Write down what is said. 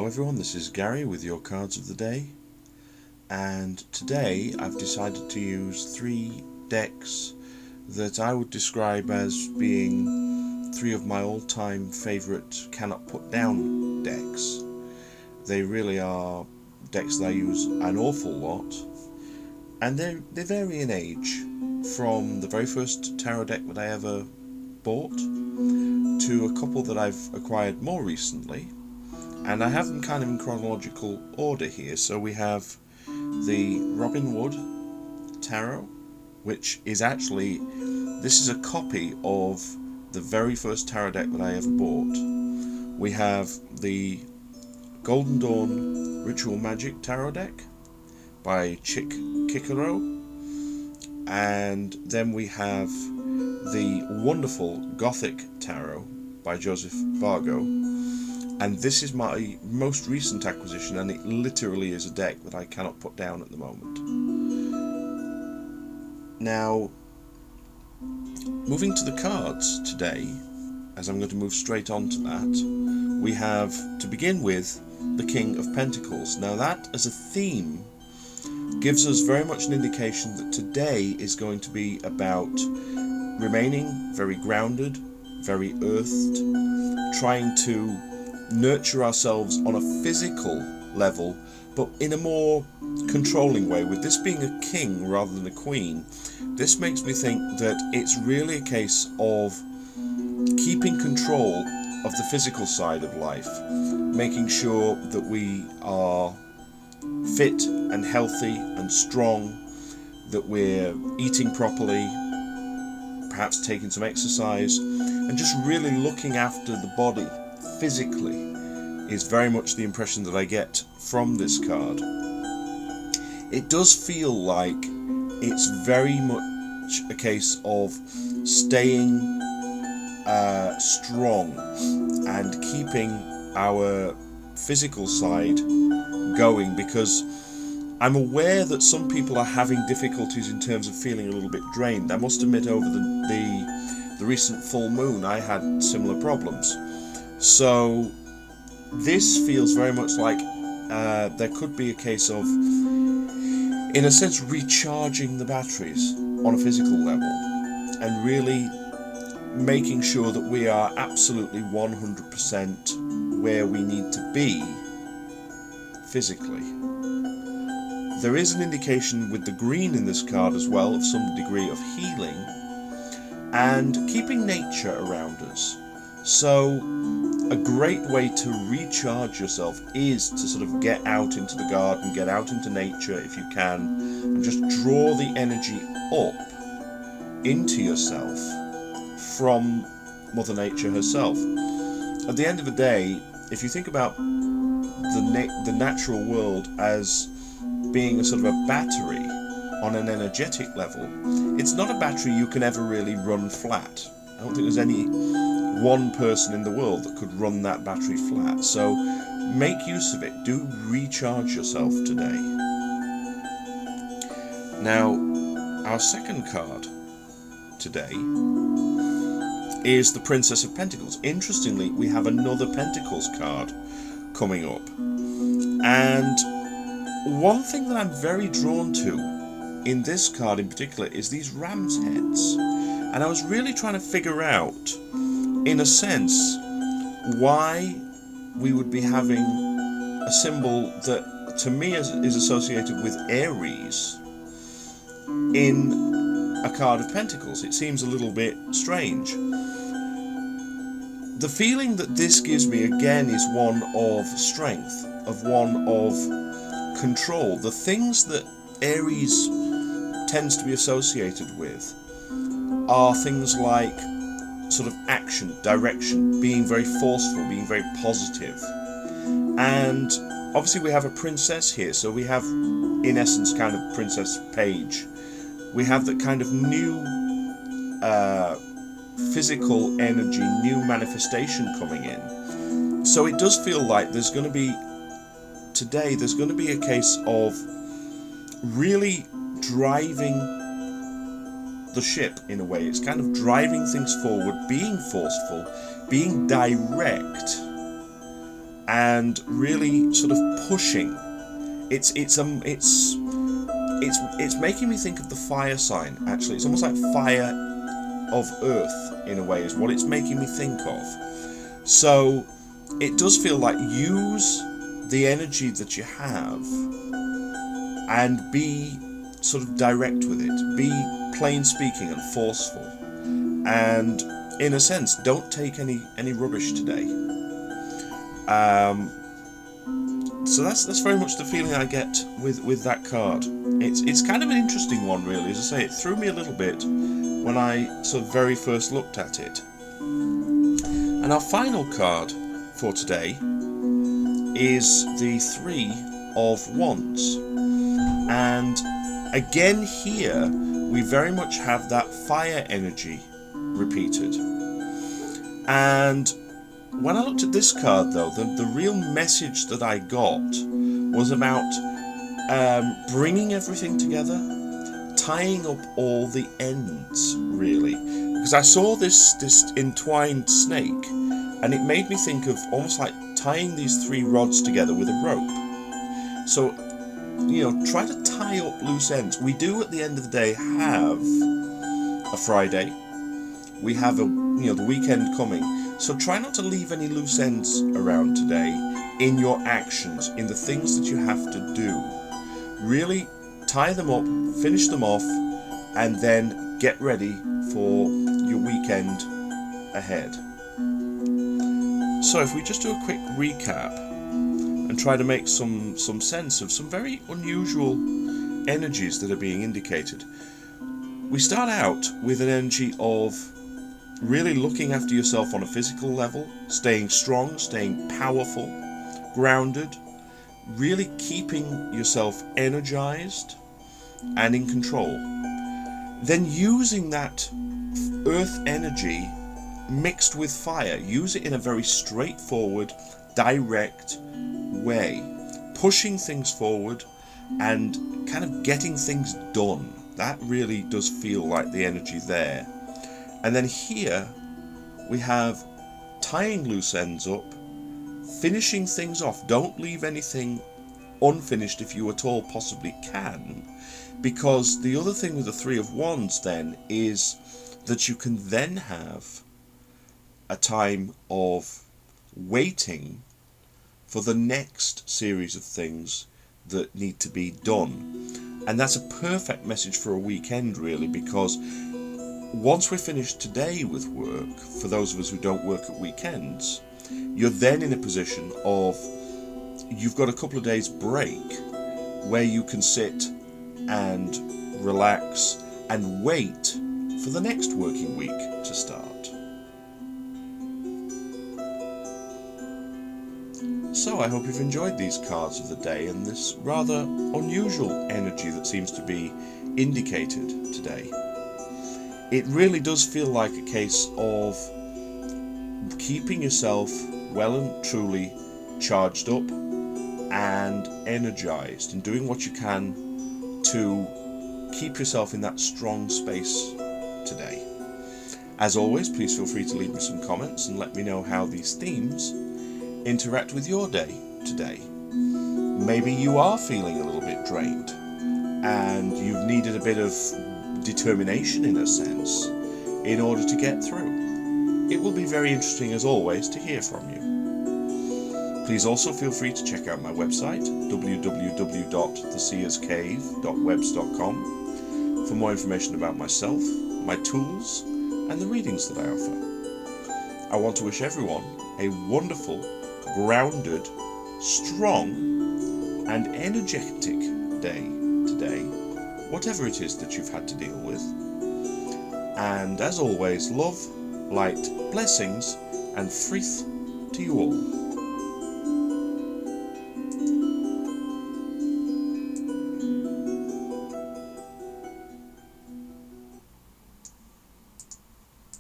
Hello everyone, this is Gary with your cards of the day, and today I've decided to use 3 decks that I would describe as being 3 of my all-time favourite cannot put down decks. They really are decks that I use an awful lot, and they vary in age, from the very first tarot deck that I ever bought to a couple that I've acquired more recently. And I have them kind of in chronological order here. So we have the Robin Wood Tarot, which is actually, this is a copy of the very first tarot deck that I ever bought. We have the Golden Dawn Ritual Magic Tarot deck by Chick Kikero, and then we have the wonderful Gothic Tarot by Joseph Vargo. And this is my most recent acquisition, and it literally is a deck that I cannot put down at the moment. Now, moving to the cards today, as I'm going to move straight on to that, we have, to begin with, the King of Pentacles. Now that, as a theme, gives us very much an indication that today is going to be about remaining very grounded, very earthed, trying to nurture ourselves on a physical level, but in a more controlling way. With this being a king rather than a queen, this makes me think that it's really a case of keeping control of the physical side of life, making sure that we are fit and healthy and strong, that we're eating properly, perhaps taking some exercise, and just really looking after the body physically is very much the impression that I get from this card. It does feel like it's very much a case of staying strong and keeping our physical side going, because I'm aware that some people are having difficulties in terms of feeling a little bit drained. I must admit, over the recent full moon I had similar problems. So this feels very much like there could be a case of, in a sense, recharging the batteries on a physical level and really making sure that we are absolutely 100% where we need to be physically. There is an indication with the green in this card as well of some degree of healing and keeping nature around us. So a great way to recharge yourself is to sort of get out into the garden, get out into nature if you can, and just draw the energy up into yourself from Mother Nature herself. At the end of the day, if you think about the natural world as being a sort of a battery on an energetic level, it's not a battery you can ever really run flat. I don't think there's any one person in the world that could run that battery flat. So make use of it. Do recharge yourself today. Now, our second card today is the Princess of Pentacles. Interestingly, we have another Pentacles card coming up. And one thing that I'm very drawn to in this card in particular is these ram's heads. And I was really trying to figure out, in a sense, why we would be having a symbol that to me is associated with Aries in a card of Pentacles. It seems a little bit strange. The feeling that this gives me again is one of strength, of one of control. The things that Aries tends to be associated with are things like sort of action, direction, being very forceful, being very positive. And obviously we have a princess here, so we have, in essence, kind of princess page. We have that kind of new physical energy, new manifestation coming in. So it does feel like there's going to be, today, there's going to be a case of really driving the ship in a way. It's kind of driving things forward, being forceful, being direct, and really sort of pushing. It's making me think of the fire sign, actually. It's almost like fire of earth, in a way, is what it's making me think of. So it does feel like use the energy that you have and be sort of direct with it. Be plain speaking and forceful. And in a sense, don't take any rubbish today. So that's very much the feeling I get with that card. It's kind of an interesting one, really. As I say, it threw me a little bit when I sort of very first looked at it. And our final card for today is the Three of Wands. And again here, we very much have that fire energy repeated. And when I looked at this card, though, the real message that I got was about bringing everything together, tying up all the ends, really. Because I saw this entwined snake, and it made me think of almost like tying these three rods together with a rope. So, try to tie up loose ends. We do, at the end of the day, have a Friday. We have the weekend coming. So try not to leave any loose ends around today in your actions, in the things that you have to do. Really tie them up, finish them off, and then get ready for your weekend ahead. So if we just do a quick recap and try to make some sense of some very unusual energies that are being indicated. We start out with an energy of really looking after yourself on a physical level, staying strong, staying powerful, grounded, really keeping yourself energized and in control. Then using that earth energy mixed with fire, use it in a very straightforward, direct way, pushing things forward and kind of getting things done. That really does feel like the energy there. And then here we have tying loose ends up, finishing things off. Don't leave anything unfinished if you at all possibly can, because the other thing with the Three of Wands then is that you can then have a time of waiting for the next series of things that need to be done. And that's a perfect message for a weekend, really, because once we're finished today with work, for those of us who don't work at weekends, you're then in a position of, you've got a couple of days break where you can sit and relax and wait for the next working week to start. So I hope you've enjoyed these cards of the day and this rather unusual energy that seems to be indicated today. It really does feel like a case of keeping yourself well and truly charged up and energized, and doing what you can to keep yourself in that strong space today. As always, please feel free to leave me some comments and let me know how these themes interact with your day today. Maybe you are feeling a little bit drained and you've needed a bit of determination, in a sense, in order to get through. It will be very interesting, as always, to hear from you. Please also feel free to check out my website, www.theseerscave.webs.com, for more information about myself, my tools, and the readings that I offer. I want to wish everyone a wonderful, grounded, strong, and energetic day today, whatever it is that you've had to deal with. And as always, love, light, blessings, and frith to you all.